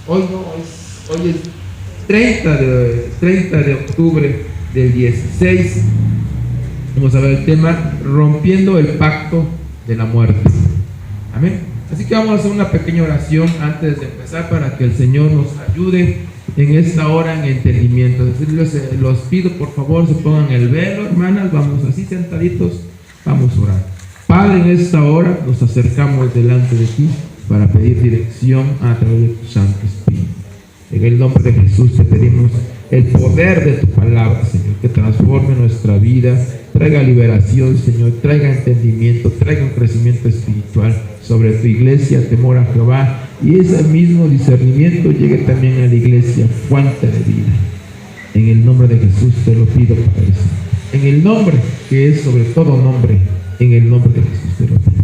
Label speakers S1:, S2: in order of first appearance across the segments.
S1: hoy es 30 de octubre del 16. Vamos a ver el tema: rompiendo el pacto de la muerte. Amén. Así que vamos a hacer una pequeña oración antes de empezar para que el Señor nos ayude en esta hora en entendimiento. Los pido por favor se pongan el velo, hermanas. Vamos así sentaditos, vamos a orar. Padre, en esta hora nos acercamos delante de ti para pedir dirección a través de tu Santo Espíritu. En el nombre de Jesús te pedimos el poder de tu palabra, Señor, que transforme nuestra vida, traiga liberación, Señor, traiga entendimiento, traiga un crecimiento espiritual sobre tu iglesia, temor a Jehová, y ese mismo discernimiento llegue también a la iglesia, fuente de vida. En el nombre de Jesús te lo pido, Padre, en el nombre que es sobre todo nombre, en el nombre de Jesús te lo pido.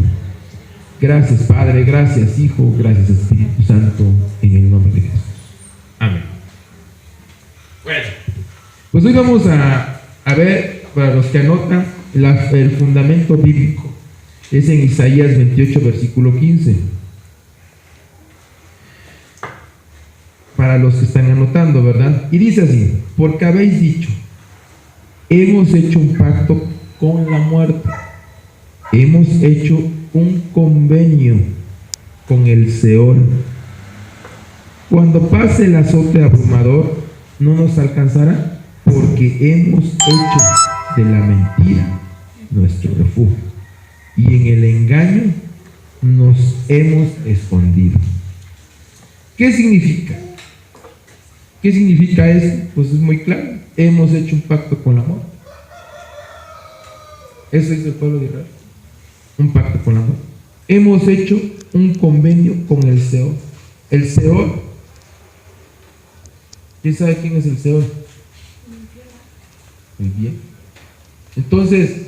S1: Gracias, Padre, gracias, Hijo, gracias, Espíritu Santo, en el nombre de Jesús. Amén. Bueno, pues hoy vamos a ver, para los que anotan, el fundamento bíblico. Es en Isaías 28, versículo 15. Para los que están anotando, ¿verdad? Y dice así: porque habéis dicho, hemos hecho un pacto con la muerte, hemos hecho un convenio con el Seol. Cuando pase el azote abrumador, no nos alcanzará, porque hemos hecho de la mentira nuestro refugio, y en el engaño nos hemos escondido. ¿Qué significa? ¿Qué significa esto? Pues es muy claro: hemos hecho un pacto con la muerte. Eso es el pueblo de Israel, un pacto con la muerte. Hemos hecho un convenio con el Seol. El Seol, ¿quién sabe quién es el Seol? Muy bien. Entonces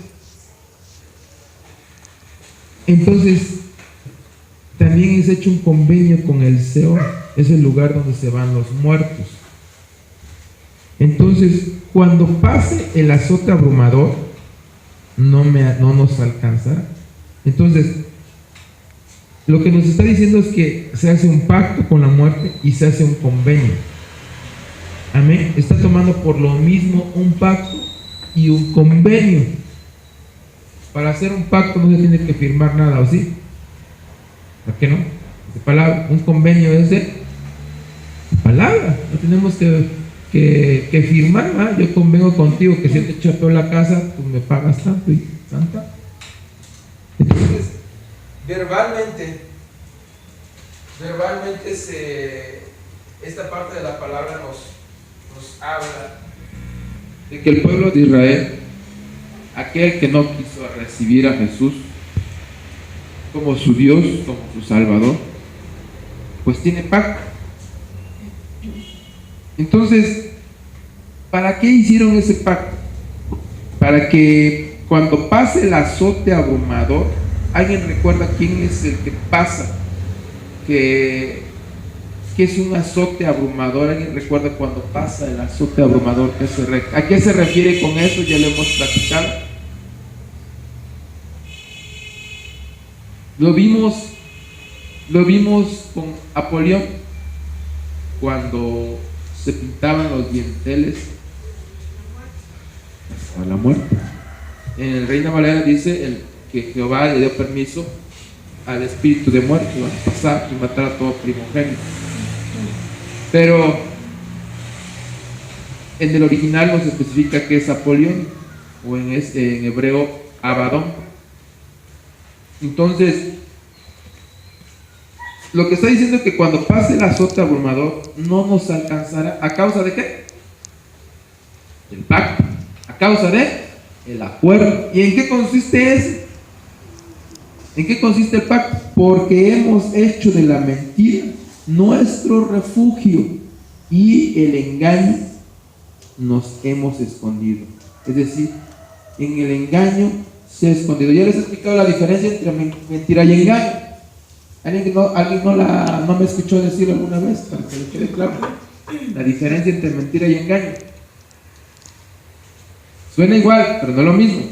S1: también es hecho un convenio con el Seol. Es el lugar donde se van los muertos. Entonces, cuando pase el azote abrumador, no nos alcanzará. Entonces, lo que nos está diciendo es que se hace un pacto con la muerte y se hace un convenio. Amén. Está tomando por lo mismo un pacto y un convenio. Para hacer un pacto no se tiene que firmar nada, ¿o sí? ¿Por qué no? De palabra. Un convenio es de palabra. No tenemos que firmar, ¿verdad? Yo convengo contigo que si yo te chapeo la casa, tú me pagas tanto y tanta. Entonces, verbalmente esta parte de la palabra nos habla de que el pueblo de Israel, aquel que no quiso recibir a Jesús como su Dios, como su Salvador, pues tiene pacto. Entonces, ¿para qué hicieron ese pacto? Para que cuando pase el azote abrumador, ¿alguien recuerda quién es el que pasa? Que es un azote abrumador. ¿Alguien recuerda cuando pasa el azote abrumador? ¿A qué se refiere con eso? Ya lo hemos platicado. Lo vimos con Apolión, cuando se pintaban los dinteles a la muerte. En el Reina Valera dice que Jehová le dio permiso al espíritu de muerte a pasar y matar a todo primogénito. Pero en el original nos especifica que es Apolión, o en hebreo Abadón. Entonces, lo que está diciendo es que cuando pase el azote abrumador no nos alcanzará. ¿A causa de qué? El pacto. A causa de el acuerdo. ¿Y en qué consiste ese? ¿En qué consiste el pacto? Porque hemos hecho de la mentira nuestro refugio y el engaño nos hemos escondido. Es decir, en el engaño se ha escondido. Ya les he explicado la diferencia entre mentira y engaño. ¿Alguien no me escuchó decirlo alguna vez? Para que le quede claro la diferencia entre mentira y engaño. Suena igual, pero no es lo mismo.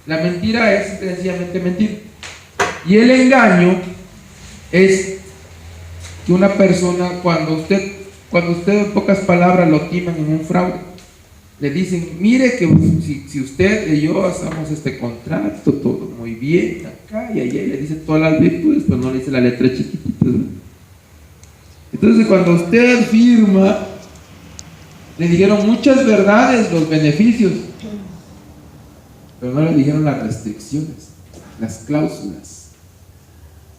S1: La mentira es sencillamente mentir. Y el engaño es que una persona, cuando usted en pocas palabras lo timan en un fraude, le dicen, mire que si usted y yo hacemos este contrato, todo muy bien, acá y allá, y le dice todas las virtudes, pero no le dice la letra chiquitita, ¿no? Entonces cuando usted firma, le dijeron muchas verdades, los beneficios, pero no le dijeron las restricciones, las cláusulas,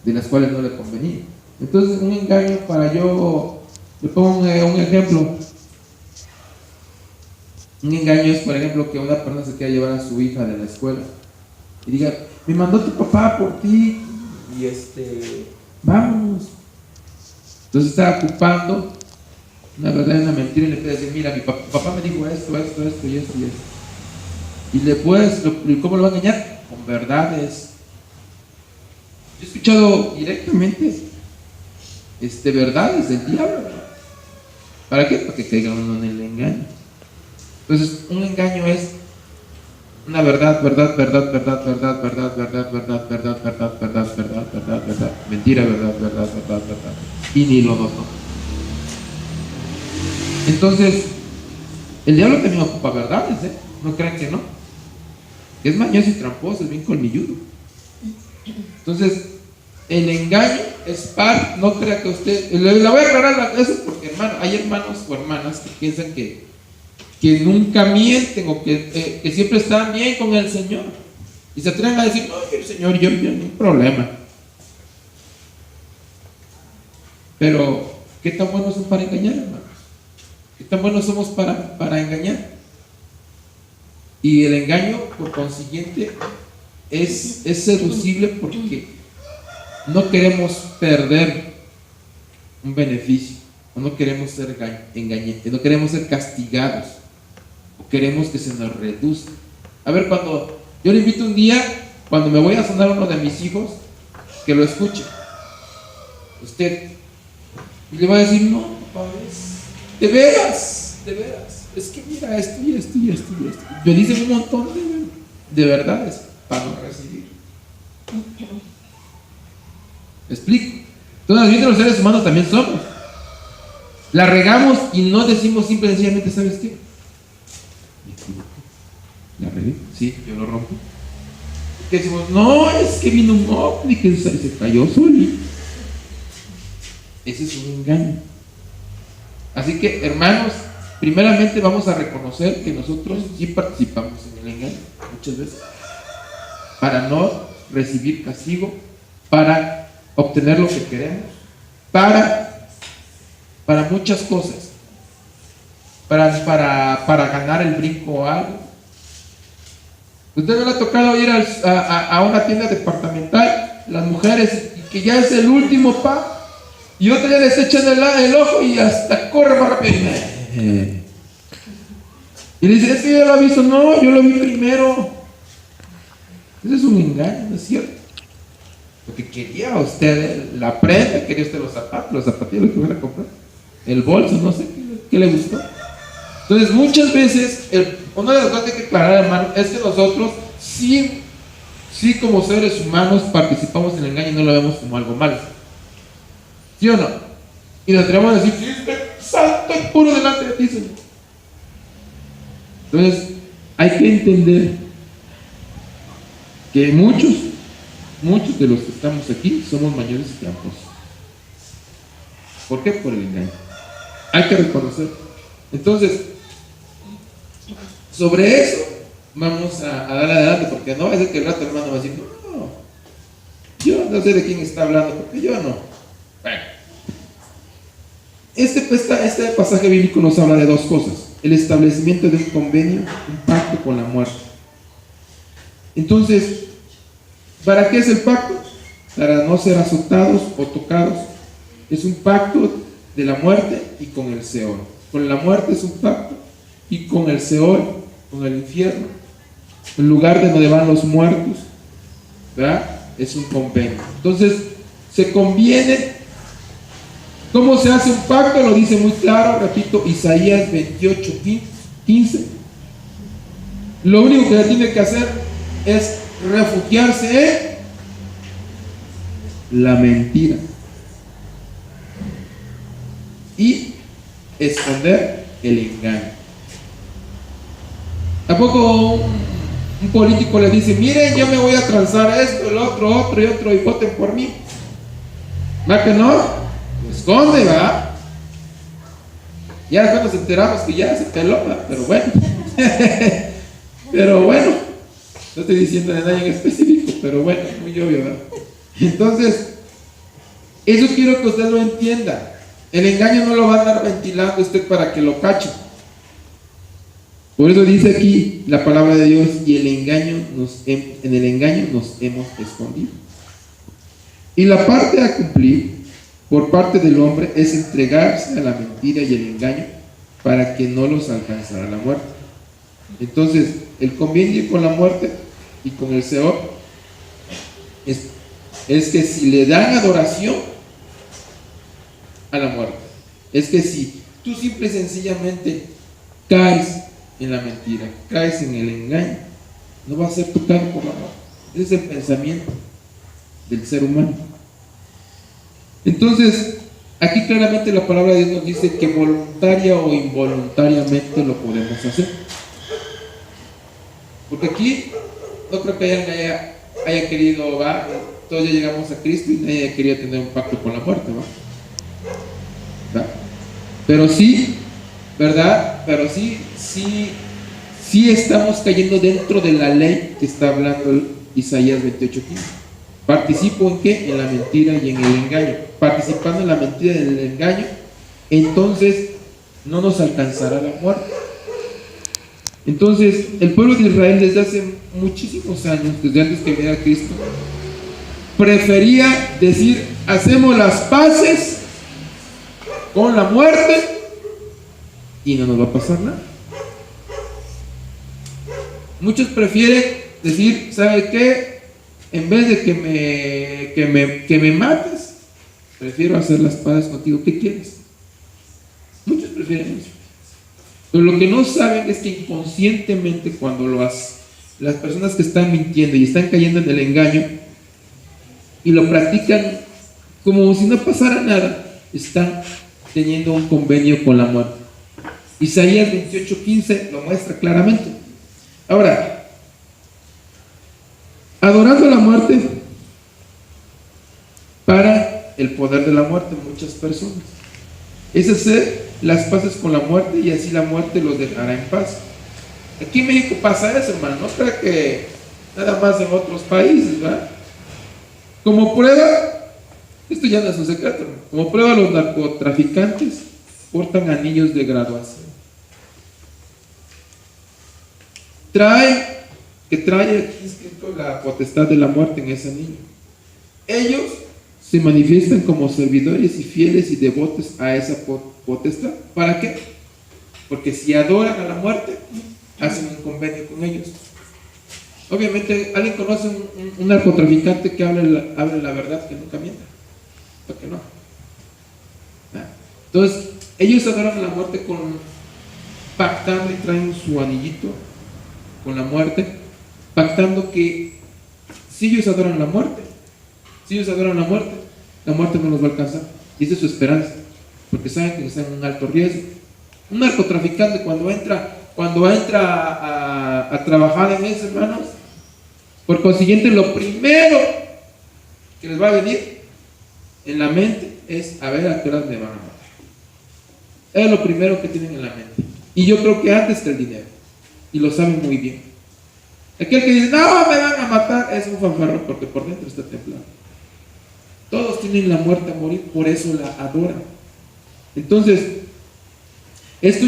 S1: de las cuales no le convenía. Entonces un engaño, para yo, le pongo un ejemplo. Un engaño es, por ejemplo, que una persona se quiera llevar a su hija de la escuela y diga, me mandó tu papá por ti y vámonos. Entonces está ocupando una verdad y una mentira y le puede decir, mira, mi papá me dijo esto y esto y esto. Y le puedes, ¿cómo lo va a engañar? Con verdades. Yo he escuchado directamente verdades del diablo, ¿verdad? ¿Para qué? Para que caiga uno en el engaño. Entonces, un engaño es una verdad, mentira, verdad, y ni lo notó. Entonces, el diablo también ocupa verdades, no crean que no. Es mañoso y tramposo, es bien colmilludo. Entonces, el engaño es par, no crea que usted, le voy a aclarar eso porque, hermano, hay hermanos o hermanas que piensan que nunca mienten o que siempre están bien con el Señor y se atreven a decir, no, el Señor, yo no hay problema. Pero ¿qué tan buenos son para engañar, hermanos? ¿Qué tan buenos somos para engañar? Y el engaño, por consiguiente, es seducible porque no queremos perder un beneficio, o no queremos ser engañados, no queremos ser castigados, o queremos que se nos reduzca. A ver, cuando yo le invito un día, cuando me voy a sonar a uno de mis hijos, que lo escuche usted, y le va a decir, no, papá, de veras, es que mira esto y esto y esto y esto. Me dicen un montón de verdades para no recibir. ¿Me explico? Entonces, los seres humanos también somos. La regamos y no decimos simple y sencillamente, ¿sabes qué? Me equivoqué. La regué, sí, yo lo rompo. Que decimos, no, es que vino un ovni que se cayó solito. Ese es un engaño. Así que, hermanos, primeramente vamos a reconocer que nosotros sí participamos en el engaño muchas veces, para no recibir castigo, para obtener lo que queremos, para muchas cosas, para ganar el brinco o algo. ¿Usted no le ha tocado ir a una tienda departamental, las mujeres, y que ya es el último pa, y otra ya les echan el ojo y hasta corre más rápido? Y le dicen, es que yo lo he visto. No, yo lo vi primero. Ese es un engaño, ¿no es cierto? Porque quería usted la prenda, quería usted los zapatillos que iban a comprar, el bolso, no sé qué le gustó. Entonces, muchas veces, una de las cosas que hay que aclarar, hermano, es que nosotros sí como seres humanos participamos en el engaño y no lo vemos como algo malo. ¿Sí o no? Y nos atrevemos a decir, sí, santo y puro delante de ti, Señor. Entonces, hay que entender que muchos de los que estamos aquí somos mayores y tramposos. ¿Por qué? Por el engaño. Hay que reconocer. Entonces, sobre eso vamos a dar adelante, porque no va a ser que el rato hermano va a decir, no, yo no sé de quién está hablando, porque yo no. Bueno, este pasaje bíblico nos habla de dos cosas: el establecimiento de un convenio, un pacto con la muerte. Entonces, ¿para qué es el pacto? Para no ser azotados o tocados. Es un pacto de la muerte y con el Seol. Con la muerte es un pacto, y con el Seol, con el infierno, el lugar de donde van los muertos, ¿verdad? Es un convenio. Entonces, se conviene. ¿Cómo se hace un pacto? Lo dice muy claro, repito, Isaías 28:15. Lo único que tiene que hacer es refugiarse en la mentira. y esconder el engaño. ¿A poco un político le dice, miren, yo me voy a transar esto, el otro y otro, y voten por mí? ¿Va que no? Lo esconde, ¿va? Ya cuando nos enteramos que ya se peló, ¿va? Pero bueno. Pero bueno, no estoy diciendo de nadie en específico, pero bueno, muy obvio, ¿verdad? Entonces, eso quiero que usted lo entienda. El engaño no lo va a andar ventilando usted para que lo cache. Por eso dice aquí la palabra de Dios, y en el engaño nos hemos escondido. Y la parte a cumplir por parte del hombre es entregarse a la mentira y el engaño para que no los alcanzara la muerte. Entonces, el convenio con la muerte y con el Seol es que si le dan adoración a la muerte, es que si tú simple y sencillamente caes en la mentira, caes en el engaño, no vas a ser tocado por la muerte. Ese es el pensamiento del ser humano. Entonces, aquí claramente la palabra de Dios nos dice que voluntaria o involuntariamente lo podemos hacer. Porque aquí no creo que alguien haya querido, ¿va? Todos ya llegamos a Cristo y nadie haya querido tener un pacto con la muerte, ¿va? Pero sí, ¿verdad? Pero sí estamos cayendo dentro de la ley que está hablando Isaías 28:15. ¿Participo en qué? En la mentira y en el engaño. Participando en la mentira y en el engaño, entonces no nos alcanzará la muerte. Entonces, el pueblo de Israel desde hace muchísimos años, desde antes que viniera Cristo, prefería decir, hacemos las paces con la muerte y no nos va a pasar nada. Muchos prefieren decir, ¿sabe qué? En vez de que me mates, prefiero hacer las paces contigo. ¿Qué quieres? Muchos prefieren eso. Pero lo que no saben es que inconscientemente, cuando las personas que están mintiendo y están cayendo en el engaño y lo practican como si no pasara nada, están teniendo un convenio con la muerte. Isaías 28:15 lo muestra claramente. Ahora, adorando a la muerte para el poder de la muerte, muchas personas. Es hacer las paces con la muerte y así la muerte los dejará en paz. Aquí en México pasa eso, hermano. No creo que nada más en otros países, ¿verdad? Como prueba, esto ya no es un secreto, ¿no? Como prueba, los narcotraficantes portan anillos de graduación. Trae aquí escrito la potestad de la muerte en ese anillo. Ellos se manifiestan como servidores y fieles y devotos a esa potestad. ¿Para qué? Porque si adoran a la muerte, hacen un convenio con ellos. Obviamente, ¿alguien conoce un narcotraficante que hable la verdad, que nunca mienta? ¿Por qué no? Entonces, ellos adoran a la muerte pactando y traen su anillito con la muerte, pactando que si ellos adoran la muerte, la muerte no los va a alcanzar. Y esa es su esperanza, porque saben que están en un alto riesgo. Un narcotraficante cuando entra a trabajar en eso, hermanos, por consiguiente, lo primero que les va a venir en la mente es a ver a qué horas me van a matar. Es lo primero que tienen en la mente. Y yo creo que antes que el dinero. Y lo saben muy bien. Aquel que dice, no, me van a matar, es un fanfarrón porque por dentro está templado. Todos tienen la muerte a morir, por eso la adoran. Entonces, esto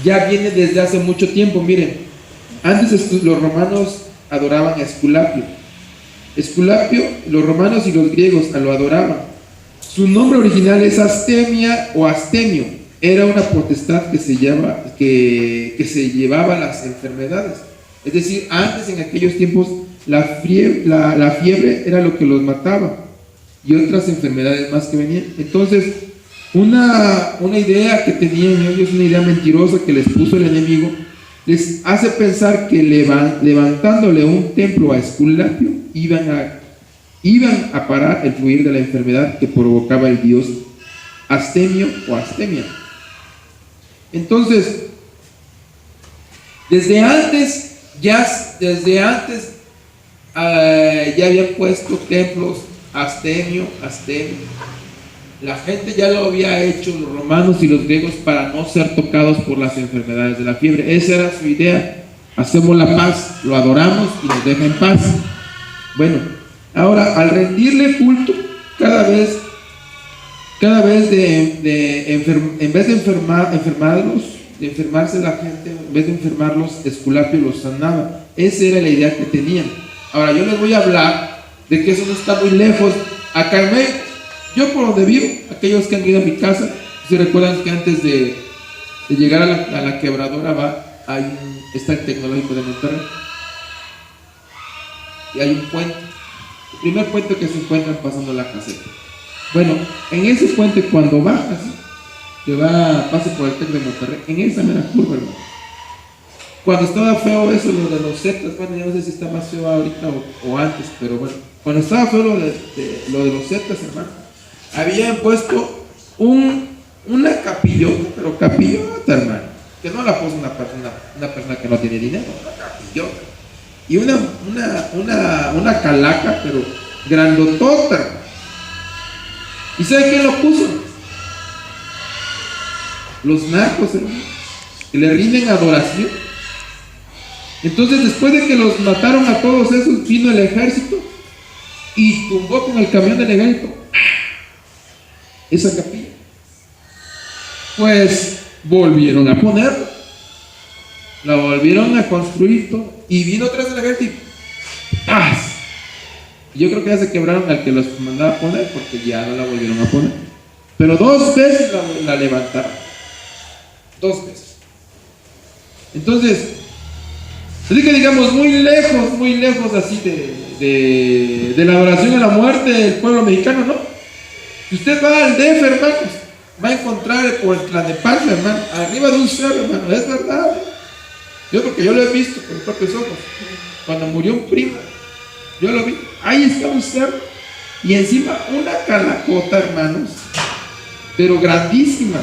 S1: ya viene desde hace mucho tiempo. Miren, antes los romanos adoraban a Esculapio. Esculapio, los romanos y los griegos lo adoraban. Su nombre original es Astemia o Astemio. Era una potestad que se llevaba las enfermedades. Es decir, antes, en aquellos tiempos, la fiebre era lo que los mataba y otras enfermedades más que venían. Entonces, una idea que tenían ellos, una idea mentirosa que les puso el enemigo, les hace pensar que levantándole un templo a Esculapio iban iban a parar el fluir de la enfermedad que provocaba el dios Astemio o Astemia. Entonces, desde antes ya habían puesto templos Astemio. La gente ya lo había hecho, los romanos y los griegos, para no ser tocados por las enfermedades de la fiebre. Esa era su idea. Hacemos la paz, lo adoramos y nos deja en paz. Bueno, ahora al rendirle culto, cada vez en vez de enfermarse la gente, en vez de enfermarlos, Esculapio los sanaba. Esa era la idea que tenían. Ahora yo les voy a hablar de que eso no está muy lejos. Acá en México, yo por donde vivo, aquellos que han ido a mi casa, se recuerdan que antes de llegar a la quebradora está el Tecnológico de Monterrey, y hay un puente, el primer puente que se encuentran pasando la caseta. Bueno, en ese puente, cuando bajas, pase por el Tec de Monterrey, en esa mera curva, hermano. Cuando estaba feo eso, lo de los Zetas, bueno, ya no sé si está más feo ahorita o antes, pero bueno, cuando estaba feo lo de los Zetas, hermano, habían puesto una capillota, pero capillota, hermano, que no la puso una persona que no tiene dinero, una capillota, y una calaca, pero grandotota, hermano. ¿Y sabe quién lo puso? Los narcos, hermano, que le rinden adoración. Entonces, después de que los mataron a todos esos, vino el ejército y tumbó con el camión del ejército esa capilla. Pues volvieron a ponerla, la volvieron a construir todo, y vino otra vez el ejército y ¡paz! Yo creo que ya se quebraron al que los mandaba a poner, porque ya no la volvieron a poner. Pero 2 veces la levantaron. 2 veces. Entonces, así que digamos, muy lejos así de la adoración a la muerte del pueblo mexicano, ¿no? Si usted va al DF, hermanos, va a encontrar por el Tlalnepantla, hermano, arriba de un cerro, hermano, es verdad. Porque yo lo he visto con mis propios ojos. Cuando murió un primo, yo lo vi, ahí está un cerro, y encima una calacota, hermanos, pero grandísima,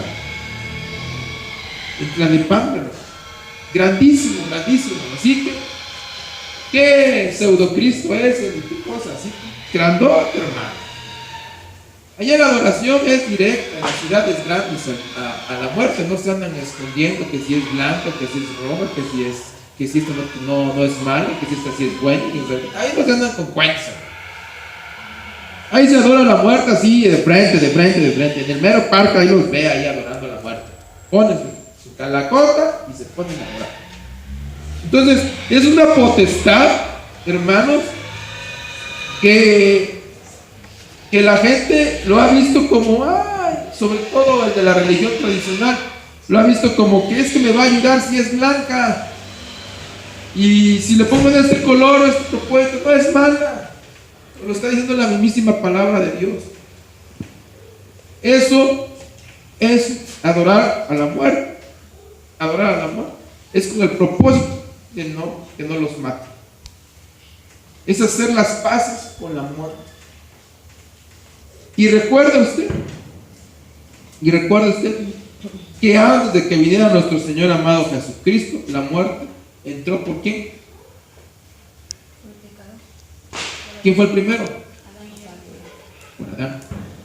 S1: el Tlalnepantla, grandísimo, así que ¿qué pseudocristo es? ¿Qué cosa? Así, grandote, hermano. Allá la adoración es directa, en las ciudades grandes a la muerte, no se andan escondiendo que si es blanco, que si es rojo, que si esto no es malo, que si esto sí es bueno. Ahí no se andan con cuentos. Ahí se adora la muerte así, de frente. En el mero parque ahí los ve ahí adorando a la muerte. Ponen su calacota y se ponen a orar. Entonces, es una potestad, hermanos, que la gente lo ha visto como, sobre todo el de la religión tradicional, lo ha visto como que es que me va a ayudar si es blanca, y si le pongo de este color o este propuesto, no es mala. Lo está diciendo la mismísima palabra de Dios. Eso es adorar a la muerte. Adorar a la muerte es con el propósito de que no los mate. Es hacer las paces con la muerte. Y recuerda usted que antes de que viniera nuestro Señor amado Jesucristo, la muerte entró ¿por quién? ¿Quién fue el primero? Por Adán.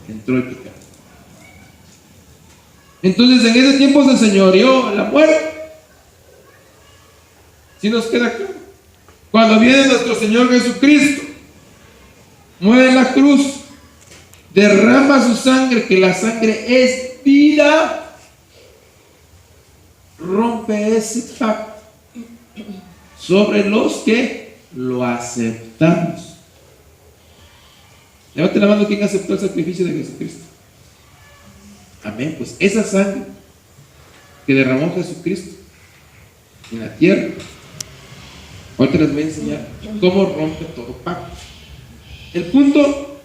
S1: Entró el pecado. Entonces en ese tiempo se enseñoreó la muerte. ¿Sí nos queda claro? Cuando viene nuestro Señor Jesucristo, muere en la cruz, derrama su sangre, que la sangre es vida, rompe ese pacto sobre los que lo aceptamos. Levante la mano quien aceptó el sacrificio de Jesucristo. Amén. Pues esa sangre que derramó Jesucristo en la tierra, ahorita les voy a enseñar cómo rompe todo pacto. El punto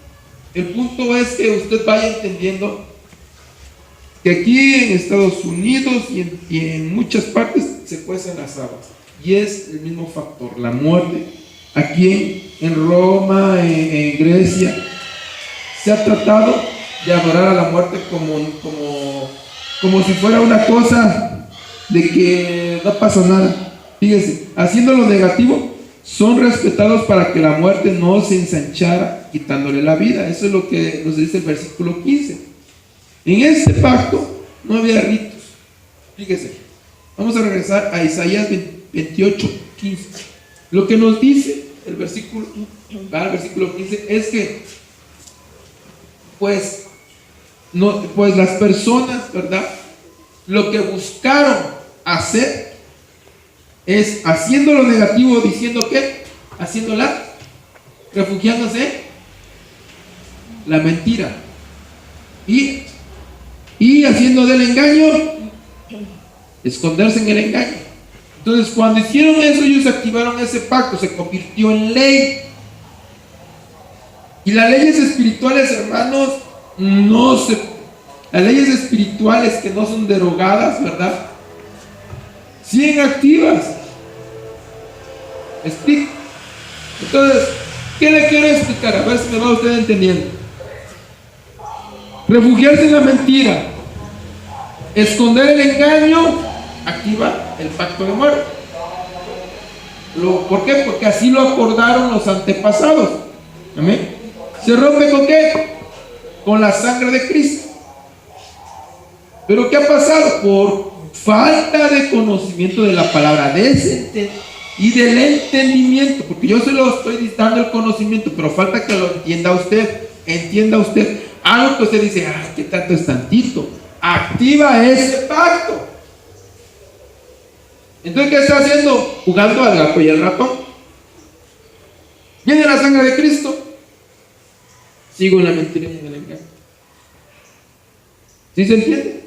S1: es que usted vaya entendiendo que aquí en Estados Unidos y en muchas partes se cuecen las habas, y es el mismo factor, la muerte. ¿A quién en Roma, en Grecia, se ha tratado de adorar a la muerte como si fuera una cosa de que no pasa nada. Fíjense, haciendo lo negativo, son respetados para que la muerte no se ensanchara quitándole la vida. Eso es lo que nos dice el versículo 15. En este pacto no había ritos. Fíjense, vamos a regresar a Isaías 28, 15. Lo que nos dice el versículo 15 es que pues las personas, ¿verdad?, lo que buscaron hacer es haciendo lo negativo, diciendo que, refugiándose en la mentira y haciendo del engaño, esconderse en el engaño. Entonces, cuando hicieron eso, ellos activaron ese pacto, se convirtió en ley. Y las leyes espirituales, hermanos, las leyes espirituales que no son derogadas, ¿verdad?, siguen activas. ¿Explico? Entonces, ¿qué le quiero explicar? A ver si me va usted entendiendo. Refugiarse en la mentira, esconder el engaño, activa el pacto de muerte. ¿Por qué? Porque así lo acordaron los antepasados. ¿Amén? ¿Se rompe con qué? Con la sangre de Cristo. ¿Pero qué ha pasado? Por falta de conocimiento de la palabra, y del entendimiento, porque yo se lo estoy dando el conocimiento, pero falta que lo entienda usted. Algo que usted dice, ay, ¿qué tanto es tantito? Activa ese pacto. Entonces, ¿qué está haciendo? Jugando al gato y al ratón. Viene la sangre de Cristo, sigo en la mentira y en el engaño. ¿Sí se entiende?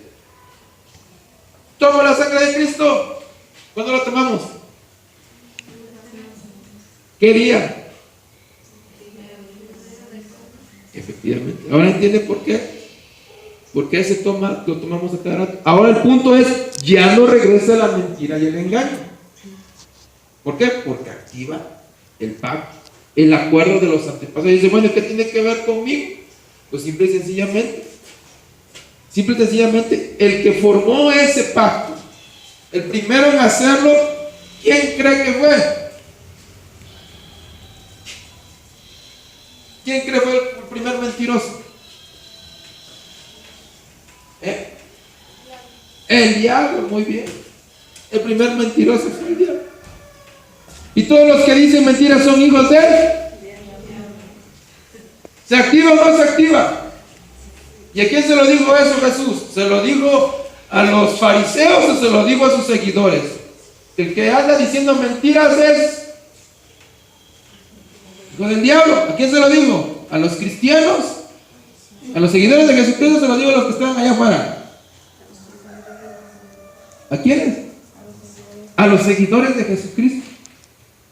S1: Tomo la sangre de Cristo. ¿Cuándo la tomamos? ¿Qué día? Efectivamente. Ahora entiende por qué. ¿Por qué lo tomamos a cada rato? Ahora el punto es, ya no regresa la mentira y el engaño. ¿Por qué? Porque activa el pacto, el acuerdo de los antepasados. Y dice, bueno, ¿qué tiene que ver conmigo? Pues simple y sencillamente, el que formó ese pacto, el primero en hacerlo, ¿quién cree que fue? ¿Quién cree que fue el primer mentiroso? El diablo, muy bien. El primer mentiroso fue el diablo. Y todos los que dicen mentiras son hijos de él. ¿Se activa o no se activa? ¿Y a quién se lo dijo eso Jesús? ¿Se lo dijo a los fariseos o se lo dijo a sus seguidores? El que anda diciendo mentiras es hijo del diablo. ¿A quién se lo dijo? ¿A los cristianos? ¿A los seguidores de Jesucristo? Se lo digo a los que están allá afuera. ¿A quiénes? A los seguidores de Jesucristo.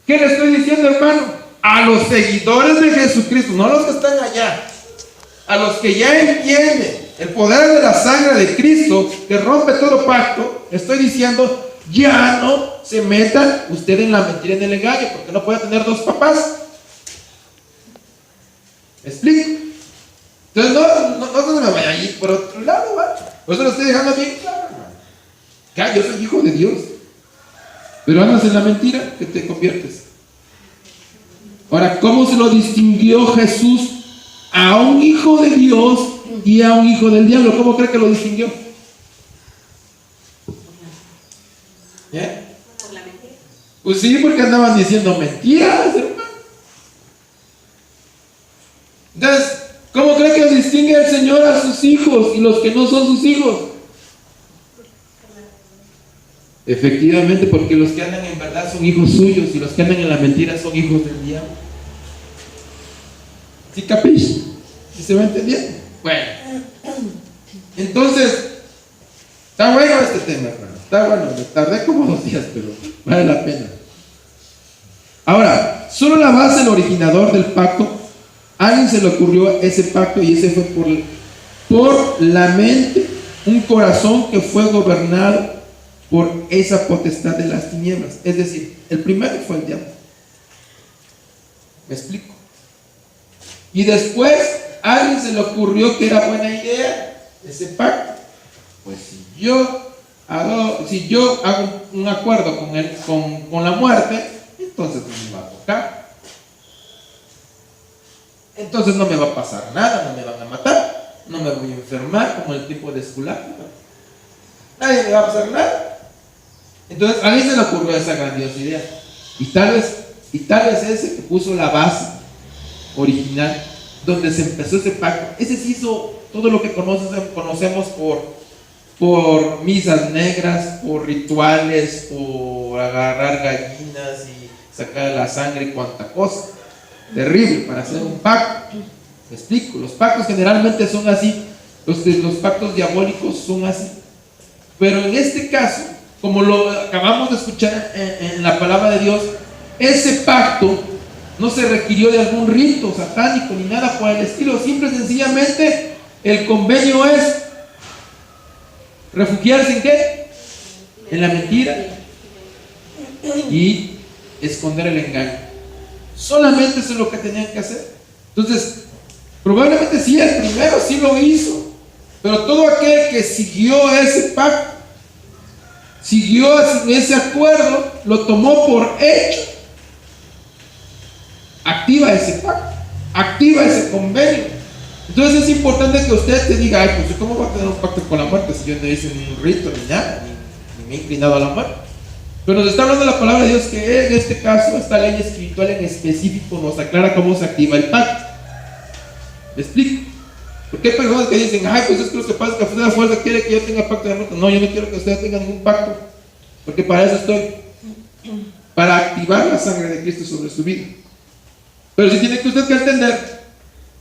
S1: ¿Qué le estoy diciendo, hermano? A los seguidores de Jesucristo, no a los que están allá. A los que ya entienden el poder de la sangre de Cristo que rompe todo pacto, estoy diciendo, ya no se metan usted en la mentira y en el engaño, porque no puede tener dos papás. ¿Me explico? Entonces no se me vaya a ir por otro lado, ¿vale? Por eso lo estoy dejando bien claro, hermano. Yo soy hijo de Dios, pero andas en la mentira, que te conviertes. Ahora, ¿cómo se lo distinguió Jesús a un hijo de Dios y a un hijo del diablo? ¿Cómo cree que lo distinguió? ¿Eh? Por la mentira. Pues sí, porque andaban diciendo mentiras, hermano. Entonces, ¿cómo cree que distingue el Señor a sus hijos y los que no son sus hijos? Efectivamente, porque los que andan en verdad son hijos suyos y los que andan en la mentira son hijos del diablo. ¿Sí capiche? ¿Sí se va entendiendo? Bueno, entonces, está bueno este tema, hermano. Está bueno, me tardé como 2 días, pero vale la pena. Ahora, solo la base, el originador del pacto, a alguien se le ocurrió ese pacto y ese fue por la mente, un corazón que fue gobernado por esa potestad de las tinieblas. Es decir, el primero fue el diablo. ¿Me explico? Y después a alguien se le ocurrió que era buena idea ese pacto. Pues si yo hago un acuerdo con la muerte, entonces no me va a tocar. Entonces no me va a pasar nada, no me van a matar, no me voy a enfermar como el tipo de Esculapio. Nadie me va a pasar nada. Entonces a alguien se le ocurrió esa grandiosa idea. Y tal vez ese que puso la base original, donde se empezó ese pacto, ese se hizo todo lo que conocemos por misas negras, por rituales, por agarrar gallinas y sacar la sangre y cuanta cosa. Terrible para hacer un pacto. Me explico, los pactos generalmente son así, los pactos diabólicos son así. Pero en este caso, como lo acabamos de escuchar en la palabra de Dios, ese pacto no se requirió de algún rito satánico ni nada por el estilo. Simple y sencillamente el convenio es refugiarse ¿en qué? En la mentira y esconder el engaño. Solamente eso es lo que tenían que hacer. Entonces, probablemente sí, el primero sí lo hizo, pero todo aquel que siguió ese pacto, siguió ese acuerdo, lo tomó por hecho, activa ese pacto, activa ese convenio. Entonces es importante que usted te diga, ay, pues ¿cómo va a tener un pacto con la muerte si yo no hice ni un rito ni nada, ni me he inclinado a la muerte? Pero nos está hablando la palabra de Dios que en este caso, esta ley espiritual en específico nos aclara cómo se activa el pacto. ¿Me explico? Porque hay personas que dicen, ay, pues es que lo que pasa es que usted a fuerza quiere que yo tenga pacto de muerte. No, yo no quiero que usted tenga ningún pacto, porque para eso estoy, para activar la sangre de Cristo sobre su vida. Pero sí tiene que usted que entender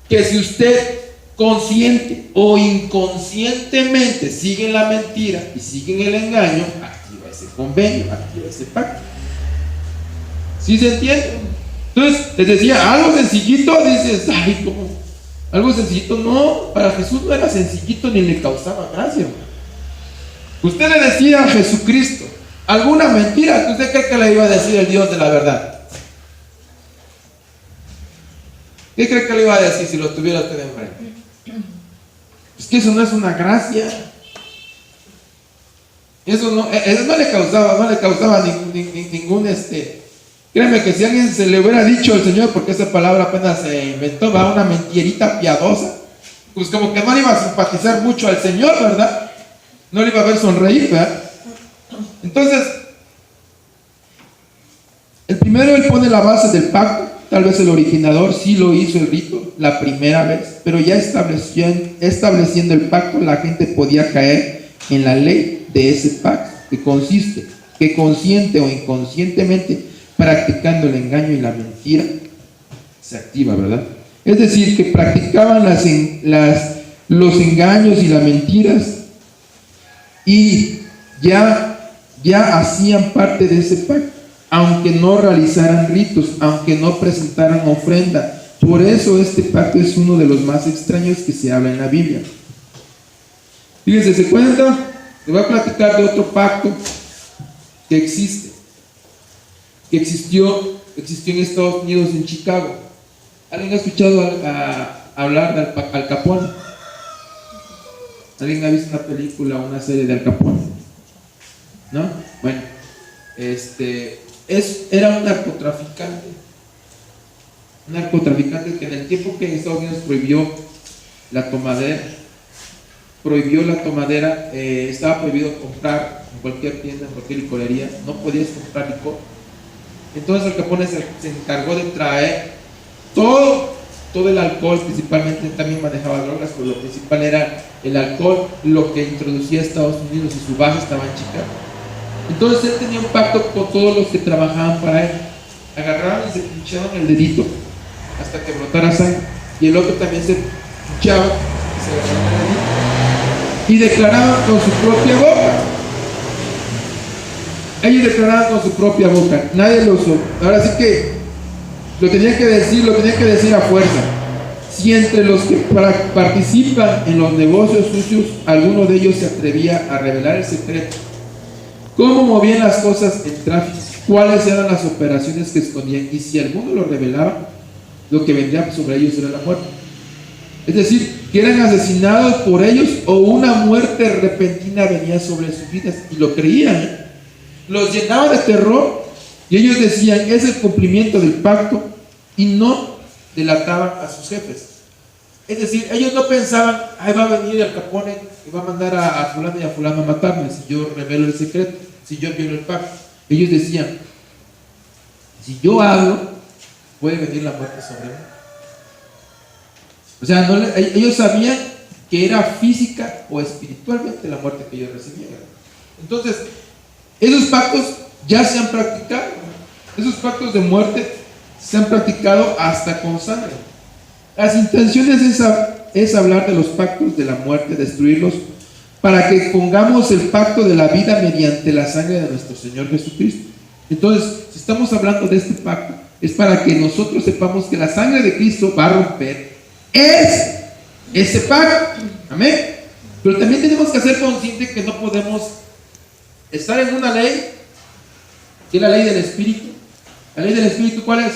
S1: que si usted consciente o inconscientemente sigue en la mentira y sigue en el engaño, activa ese convenio, activa ese pacto. ¿Sí se entiende? Entonces, les decía, algo sencillito, dices, ay, ¿cómo? Algo sencillito, no, para Jesús no era sencillito ni le causaba gracia, hermano. Usted le decía a Jesucristo alguna mentira, ¿usted cree que le iba a decir el Dios de la verdad? ¿Qué cree que le iba a decir si lo tuviera usted enfrente? Es que eso no es una gracia. Eso no le causaba ningún Créeme que si alguien se le hubiera dicho al Señor, porque esa palabra apenas se inventó, va una mentirita piadosa, pues como que no le iba a simpatizar mucho al Señor, ¿verdad? No le iba a ver sonreír, ¿verdad? Entonces, el primero él pone la base del pacto. Tal vez el originador sí lo hizo el rito la primera vez, pero ya estableciendo el pacto, la gente podía caer en la ley de ese pacto, que consciente o inconscientemente, practicando el engaño y la mentira, se activa, ¿verdad? Es decir, que practicaban los engaños y las mentiras y ya hacían parte de ese pacto, aunque no realizaran ritos, aunque no presentaran ofrenda. Por eso este pacto es uno de los más extraños que se habla en la Biblia. Fíjense, se cuenta, les voy a platicar de otro pacto que existió en Estados Unidos, en Chicago. ¿Alguien ha escuchado hablar de Al Capone? ¿Alguien ha visto una película o una serie de Al Capone? ¿No? Bueno, era un narcotraficante que en el tiempo que Estados Unidos prohibió la tomadera, estaba prohibido comprar en cualquier tienda, en cualquier licorería, no podías comprar licor. Entonces Al Capone se encargó de traer todo el alcohol, principalmente también manejaba drogas, pero lo principal era el alcohol, lo que introducía a Estados Unidos, y su base estaba en Chicago. Entonces él tenía un pacto con todos los que trabajaban para él. Agarraban y se pinchaban el dedito hasta que brotara sangre, y el otro también se pinchaba y se agarraba el dedito, y declaraban con su propia boca. Ellos declaraban con su propia boca, nadie lo usó. Ahora sí que lo tenían que decir a fuerza. Si entre los que participan en los negocios sucios, alguno de ellos se atrevía a revelar el secreto, cómo movían las cosas en tráfico, cuáles eran las operaciones que escondían, y si alguno lo revelaba, lo que vendría sobre ellos era la muerte. Es decir, que eran asesinados por ellos o una muerte repentina venía sobre sus vidas, y lo creían, ¿eh? Los llenaba de terror y ellos decían, es el cumplimiento del pacto, y no delataban a sus jefes. Es decir, ellos no pensaban, ahí va a venir el Capone y va a mandar a fulano y a fulano a matarme si yo revelo el secreto, si yo violo el pacto. Ellos decían, si yo hablo, puede venir la muerte sobre mí. O sea, ellos sabían que era física o espiritualmente la muerte que ellos recibían. Entonces, esos pactos ya se han practicado. Esos pactos de muerte se han practicado hasta con sangre. Las intenciones es hablar de los pactos de la muerte, destruirlos, para que pongamos el pacto de la vida mediante la sangre de nuestro Señor Jesucristo. Entonces, si estamos hablando de este pacto, es para que nosotros sepamos que la sangre de Cristo va a romper ese pacto. Amén. Pero también tenemos que ser conscientes que no podemos estar en una ley, que es la ley del Espíritu. La ley del Espíritu, ¿cuál es?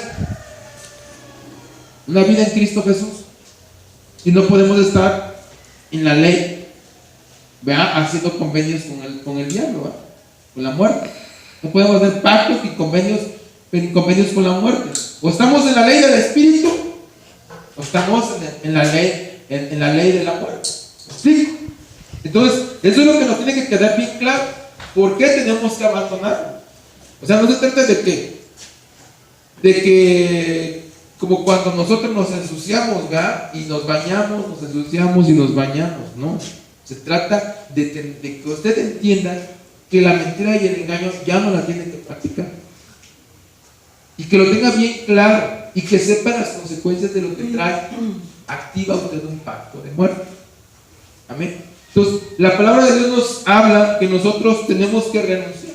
S1: Una vida en Cristo Jesús. Y no podemos estar en la ley, ¿verdad?, haciendo convenios con el diablo, ¿verdad?, con la muerte. No podemos hacer pactos y convenios con la muerte. O estamos en la ley del Espíritu, o estamos en la ley de la muerte. ¿Me explico? Entonces, eso es lo que nos tiene que quedar bien claro. ¿Por qué tenemos que abandonarlo? O sea, no se trata de que como cuando nosotros nos ensuciamos, ¿verdad?, y nos bañamos, nos ensuciamos y nos bañamos, ¿no? Se trata de que usted entienda que la mentira y el engaño ya no la tiene que practicar, y que lo tenga bien claro, y que sepa las consecuencias de lo que trae. Activa usted un pacto de muerte. Amén. Entonces, la palabra de Dios nos habla que nosotros tenemos que renunciar.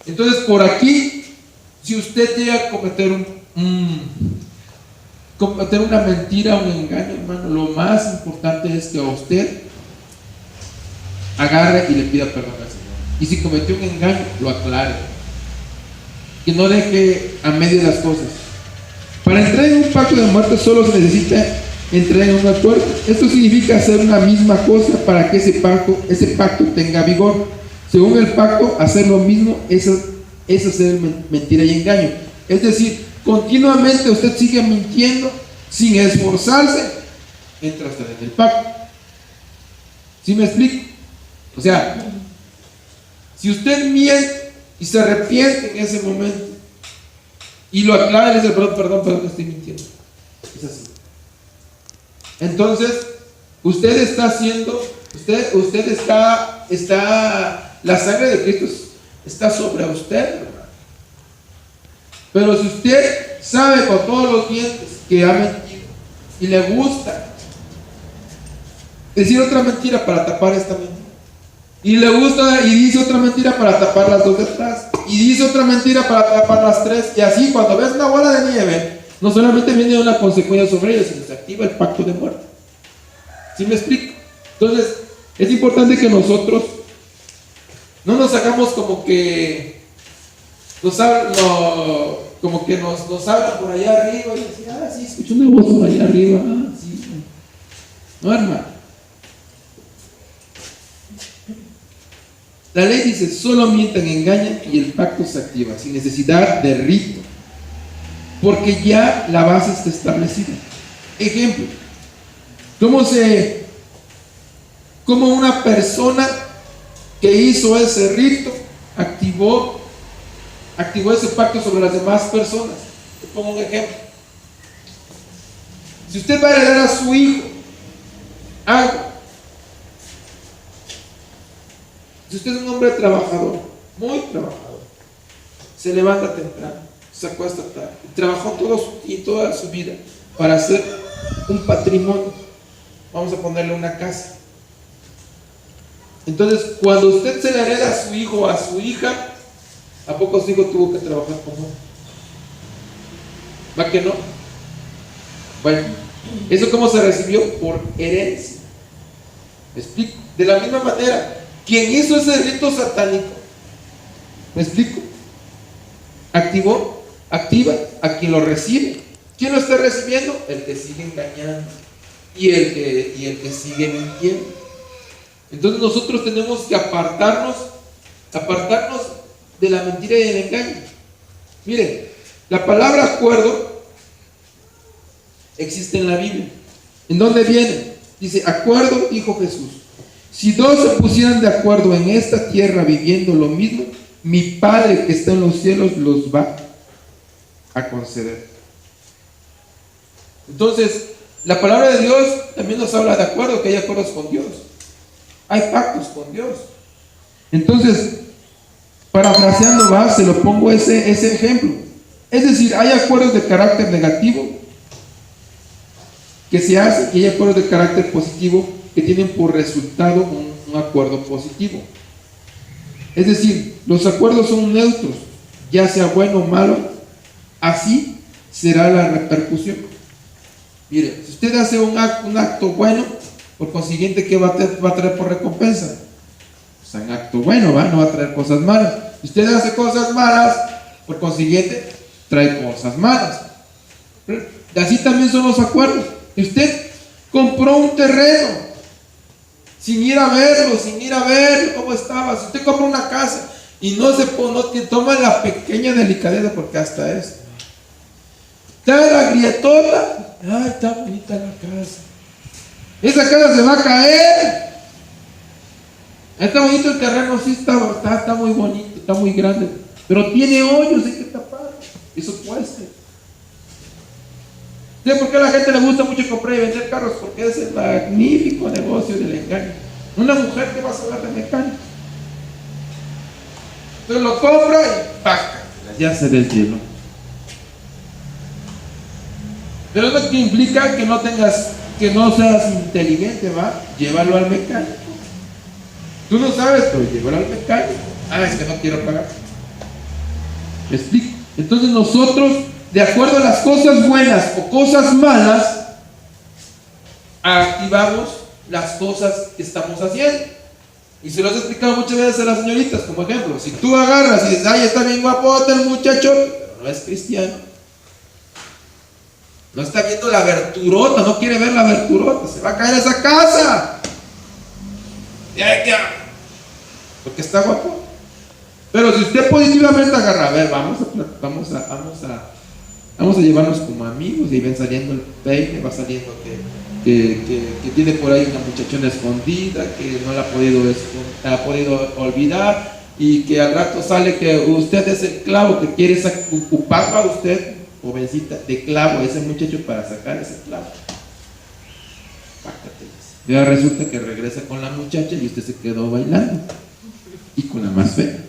S1: Entonces, por aquí, si usted llega a cometer una mentira, un engaño, hermano, lo más importante es que a usted agarre y le pida perdón al Señor. Y si cometió un engaño, lo aclare. Que no deje a medio las cosas. Para entrar en un pacto de muerte solo se necesita entrar en un acuerdo. Esto significa hacer una misma cosa para que ese pacto tenga vigor. Según el pacto, hacer lo mismo es hacer mentira y engaño. Es decir, continuamente usted sigue mintiendo sin esforzarse, entra usted en el pacto. ¿Sí me explico? O sea, si usted miente y se arrepiente en ese momento y lo aclara y le dice, perdón, estoy mintiendo, es así. Entonces, usted está haciendo, la sangre de Cristo está sobre usted, hermano. Pero si usted sabe con todos los dientes que ha mentido y le gusta decir otra mentira para tapar esta mentira, y le gusta y dice otra mentira para tapar las dos de atrás, y dice otra mentira para tapar las tres, y así cuando ves una bola de nieve, no solamente viene una consecuencia sobre ellos, sino se activa el pacto de muerte. ¿Sí me explico? Entonces, es importante que nosotros no nos hagamos como que nos hablan por allá arriba y decir, sí, escucho una voz por allá arriba, sí. No, hermano. La ley dice, solo mientan, engañan y el pacto se activa, sin necesidad de rito, porque ya la base está establecida. Ejemplo, cómo una persona que hizo ese rito activó ese pacto sobre las demás personas. Te pongo un ejemplo. Si usted va a heredar a su hijo algo, si usted es un hombre trabajador, muy trabajador, se levanta temprano, se acuesta tarde, y trabajó toda su vida para hacer un patrimonio, vamos a ponerle una casa. Entonces, cuando usted se le hereda a su hijo o a su hija, ¿a poco su hijo tuvo que trabajar como él? ¿Va que no? Bueno, ¿eso cómo se recibió? Por herencia. ¿Me explico? De la misma manera, quien hizo ese rito satánico, ¿me explico?, activa a quien lo recibe. ¿Quién lo está recibiendo? El que sigue engañando y el que sigue mintiendo. Entonces nosotros tenemos que apartarnos de la mentira y del engaño. Miren, la palabra acuerdo existe en la Biblia. ¿En dónde viene? Dice, acuerdo, dijo Jesús. Si dos se pusieran de acuerdo en esta tierra viviendo lo mismo, mi Padre que está en los cielos los va a conceder. Entonces, la palabra de Dios también nos habla de acuerdo, que hay acuerdos con Dios. Hay pactos con Dios. Entonces, parafraseando más, se lo pongo ese ejemplo. Es decir, hay acuerdos de carácter negativo que se hacen y hay acuerdos de carácter positivo que tienen por resultado un acuerdo positivo. Es decir, los acuerdos son neutros, ya sea bueno o malo, así será la repercusión. Mire, si usted hace un acto bueno, por consiguiente, ¿qué va a traer por recompensa? Pues un acto bueno, ¿va? No va a traer cosas malas. Si usted hace cosas malas, por consiguiente, trae cosas malas. Y así también son los acuerdos. Si usted compró un terreno sin ir a verlo, cómo estaba, si usted compra una casa y no toma la pequeña delicadeza, porque hasta eso, está la grietota, ay, está bonita la casa, esa casa se va a caer, está bonito el terreno, sí está muy bonito, está muy grande, pero tiene hoyos, hay que tapar, eso cuesta. ¿Sí? ¿Por qué a la gente le gusta mucho comprar y vender carros? Porque es el magnífico negocio del engaño. Una mujer que va a saber de mecánica, entonces lo compra y ¡paca! Ya se deshieló. Pero eso que implica que no seas inteligente, ¿va? Llévalo al mecánico. Tú no sabes, pero llévalo al mecánico. Es que no quiero pagar. ¿Me explico? Entonces nosotros, de acuerdo a las cosas buenas o cosas malas, activamos las cosas que estamos haciendo. Y se los he explicado muchas veces a las señoritas, como ejemplo, si tú agarras y dices, ay, está bien guapote el muchacho, pero no es cristiano, no está viendo la aberturota, no quiere ver la aberturota, se va a caer esa casa, porque está guapo. Pero si usted positivamente agarra, a ver, vamos a llevarnos como amigos, y ven saliendo el peine, va saliendo que tiene por ahí una muchachona escondida, que no la ha podido olvidar, y que al rato sale que usted es el clavo que quiere ocupar a usted, jovencita, de clavo, ese muchacho, para sacar ese clavo. Y ahora resulta que regresa con la muchacha y usted se quedó bailando, y con la más fea.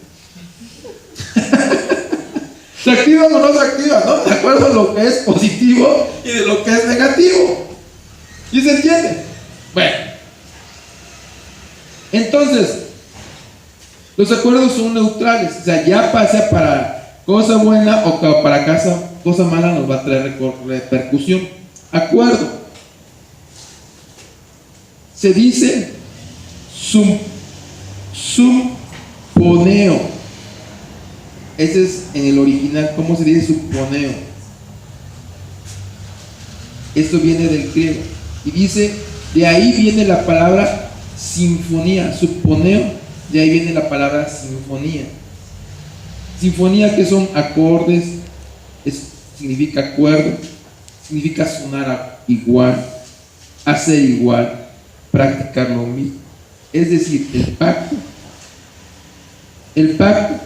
S1: ¿Se activa o no se activa? ¿No? De acuerdo a lo que es positivo y de lo que es negativo. ¿Y se entiende? Bueno, entonces los acuerdos son neutrales. O sea, ya sea para cosa buena o para cosa mala, nos va a traer repercusión. Acuerdo se dice suponeo. Ese es en el original. ¿Cómo se dice suponeo? Esto viene del griego y dice, de ahí viene la palabra sinfonía. Suponeo, de ahí viene la palabra sinfonía. Sinfonía, que son acordes, significa acuerdo, significa sonar igual, hacer igual, practicar lo mismo. Es decir, el pacto,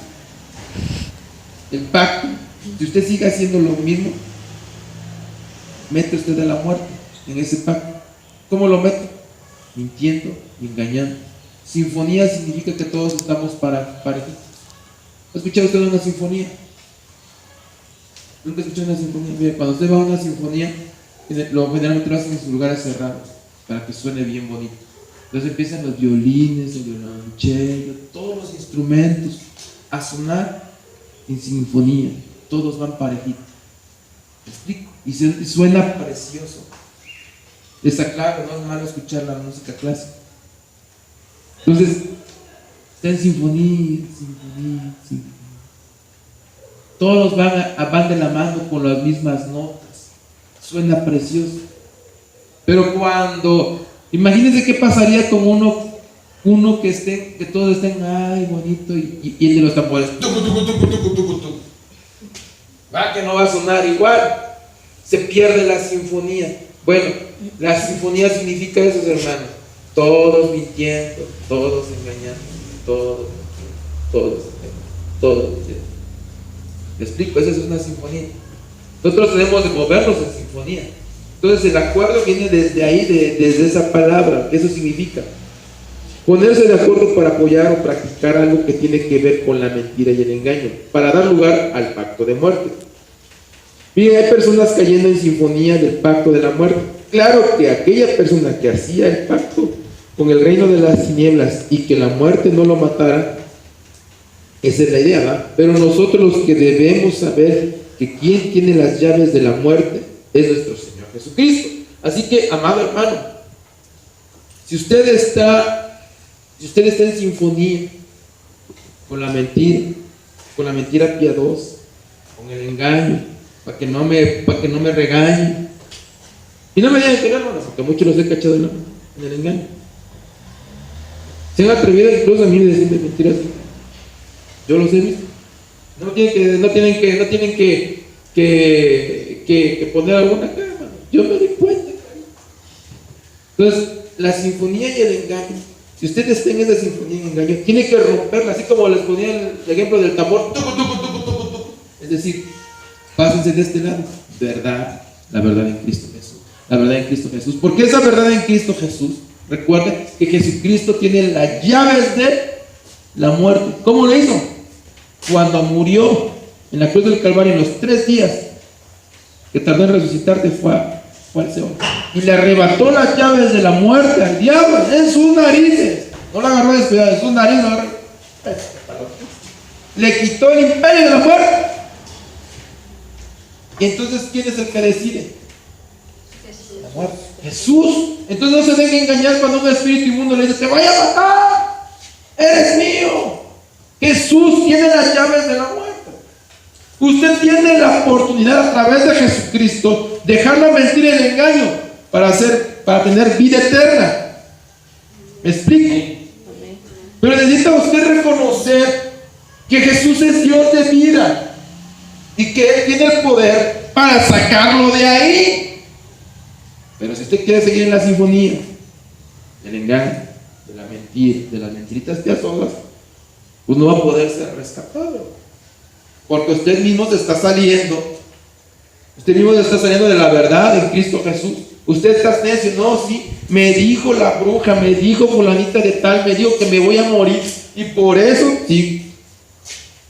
S1: si usted sigue haciendo lo mismo, mete usted a la muerte en ese pacto. ¿Cómo lo mete? Mintiendo y engañando. Sinfonía significa que todos estamos parejitos. ¿Ha escuchado usted una sinfonía? ¿Nunca ha escuchado una sinfonía? Mira, cuando usted va a una sinfonía, generalmente lo hacen en sus lugares cerrados, para que suene bien bonito. Entonces empiezan los violines, el violonchelo, todos los instrumentos a sonar en sinfonía. Todos van parejitos. ¿Me explico? Y suena precioso. Está claro, no es malo escuchar la música clásica. Entonces, está en sinfonía. Todos van de la mano con las mismas notas. Suena precioso. Pero imagínense qué pasaría con uno que todos estén, ay, bonito, y el de los tambores, tucu, tucu, tucu, tucu, tucu, tucu. Va que no va a sonar igual. Se pierde la sinfonía. Bueno, la sinfonía significa eso, hermanos. Todos mintiendo, todos engañando, todos mintiendo. ¿Me explico? Esa es una sinfonía. Nosotros tenemos de movernos en sinfonía. Entonces el acuerdo viene desde ahí, desde esa palabra. ¿Qué eso significa? Ponerse de acuerdo para apoyar o practicar algo que tiene que ver con la mentira y el engaño, para dar lugar al pacto de muerte. Miren, hay personas cayendo en sinfonía del pacto de la muerte. Claro que aquella persona que hacía el pacto con el reino de las tinieblas y que la muerte no lo matara, esa es la idea, ¿verdad? Pero nosotros los que debemos saber que quien tiene las llaves de la muerte es nuestro Señor Jesucristo. Así que, amado hermano, si usted está en sinfonía con la mentira piadosa, con el engaño, para que no me regañen, y no me digan que no, hermano, porque muchos los he cachado en el engaño. Se han atrevido incluso a mí a decirme mentiras. Yo los he visto. No tienen que poner alguna cara, hermano. Yo me doy cuenta. Entonces, la sinfonía y el engaño, si usted está en esa sinfonía y engaño, tiene que romperla, así como les ponía el ejemplo del tambor. Tucu, tucu, tucu, tucu, tucu. Es decir, pásense de este lado. Verdad, la verdad en Cristo Jesús. La verdad en Cristo Jesús. ¿Por qué esa verdad en Cristo Jesús? Recuerden que Jesucristo tiene las llaves de la muerte. ¿Cómo lo hizo? Cuando murió en la cruz del Calvario, en los 3 días que tardó en resucitarte, fue al Seol y le arrebató las llaves de la muerte al diablo en sus narices. No la agarró descuidado, en sus narices lo agarró. Le quitó el imperio de la muerte. Y entonces, ¿quién es el que decide? La muerte. Jesús. Entonces no se deje engañar cuando un espíritu inmundo le dice: te voy a matar, eres mío. Jesús tiene las llaves de la muerte. Usted tiene la oportunidad a través de Jesucristo dejar la mentira y el engaño para tener vida eterna. ¿Me explico? Pero necesita usted reconocer que Jesús es Dios de vida y que Él tiene el poder para sacarlo de ahí. Pero si usted quiere seguir en la sinfonía del engaño, de la mentira, de las mentiritas piadosas, pues no va a poder ser rescatado. Porque usted mismo se está saliendo. Usted mismo se está saliendo de la verdad en Cristo Jesús. Usted está necio. No, sí, me dijo la bruja, me dijo fulanita de tal, me dijo que me voy a morir. Y por eso, sí.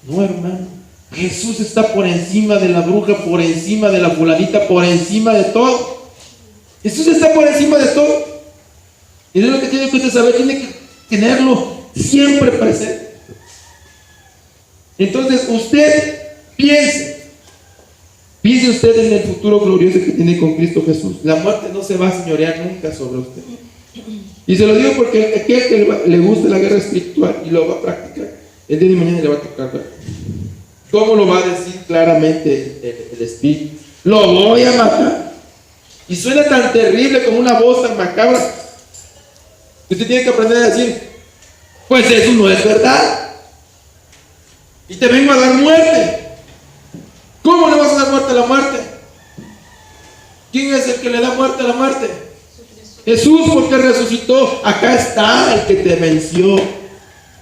S1: No, hermano. Jesús está por encima de la bruja, por encima de la fulanita, por encima de todo. Jesús está por encima de todo. Y es lo que tiene que usted saber. Tiene que tenerlo siempre presente. Entonces usted piense usted en el futuro glorioso que tiene con Cristo Jesús. La muerte no se va a señorear nunca sobre usted. Y se lo digo porque aquel que le guste la guerra espiritual y lo va a practicar, el día de mañana le va a tocar ver. ¿Cómo lo va a decir claramente el Espíritu? Lo voy a matar. Y suena tan terrible, como una voz tan macabra, que usted tiene que aprender a decir: pues eso no es verdad. Y te vengo a dar muerte. ¿Cómo le vas a dar muerte a la muerte? ¿Quién es el que le da muerte a la muerte? Jesús, porque resucitó. Acá está el que te venció.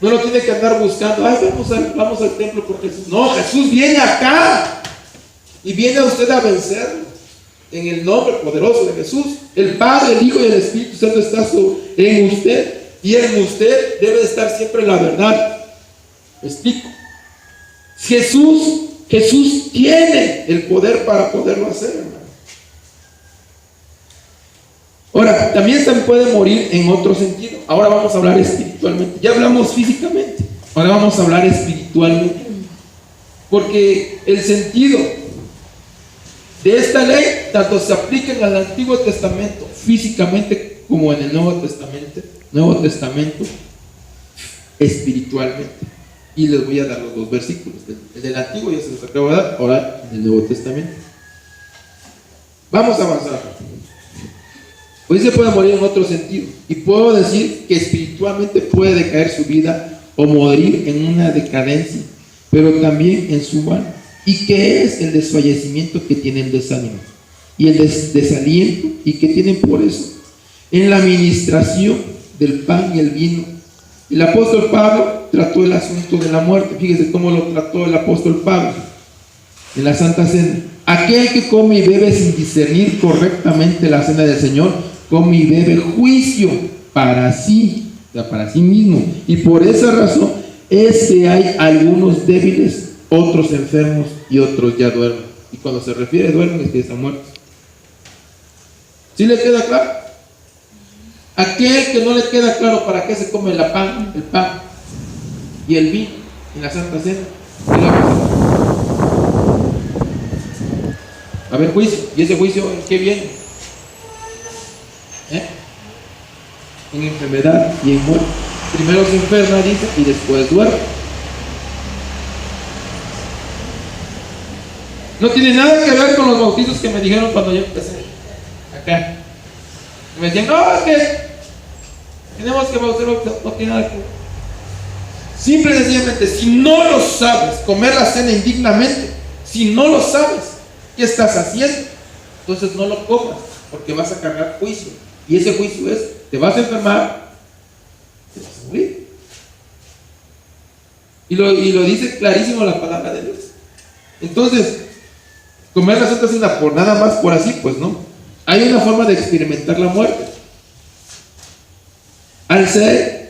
S1: No lo tiene que andar buscando. Ay, vamos al templo por Jesús. No, Jesús viene acá y viene a usted a vencerlo en el nombre poderoso de Jesús. El Padre, el Hijo y el Espíritu Santo está en usted, y en usted debe estar siempre la verdad. ¿Me explico? Jesús tiene el poder para poderlo hacer, hermano. Ahora, también se puede morir en otro sentido. Ahora vamos a hablar espiritualmente. Ya hablamos físicamente, ahora vamos a hablar espiritualmente. Porque el sentido de esta ley tanto se aplica en el Antiguo Testamento físicamente como en el Nuevo Testamento espiritualmente. Y les voy a dar los 2 versículos. El del Antiguo ya se los acabo de dar, ahora en el Nuevo Testamento. Vamos a avanzar. Hoy se puede morir en otro sentido. Y puedo decir que espiritualmente puede decaer su vida o morir en una decadencia, pero también en su alma. ¿Y qué es el desfallecimiento que tiene el desánimo? Y el desaliento, ¿y qué tienen por eso? En la administración del pan y el vino. El apóstol Pablo trató el asunto de la muerte. Fíjese cómo lo trató el apóstol Pablo en la Santa Cena. Aquel que come y bebe sin discernir correctamente la cena del Señor, come y bebe juicio para sí, o sea, para sí mismo. Y por esa razón es que hay algunos débiles, otros enfermos y otros ya duermen. Y cuando se refiere a duermen es que están muertos. ¿Sí le queda claro? Aquel que no le queda claro para qué se come el pan y el vino en la Santa Cena, ¿qué le va a pasar? Va a haber juicio. ¿Y ese juicio en qué viene? En enfermedad y en muerte. Primero se enferma, dice, y después duerme. No tiene nada que ver con los bautizos que me dijeron cuando yo empecé acá. Me decían, no, es que tenemos que bautizar, no tiene nada que ver. Simple y sencillamente, si no lo sabes, comer la cena indignamente, si no lo sabes, ¿qué estás haciendo? Entonces no lo comas, porque vas a cargar juicio. Y ese juicio es, te vas a enfermar, te vas a morir. Y lo dice clarísimo la palabra de Dios. Entonces, comer la Santa Cena por nada más, por así, pues no. Hay una forma de experimentar la muerte. Al ser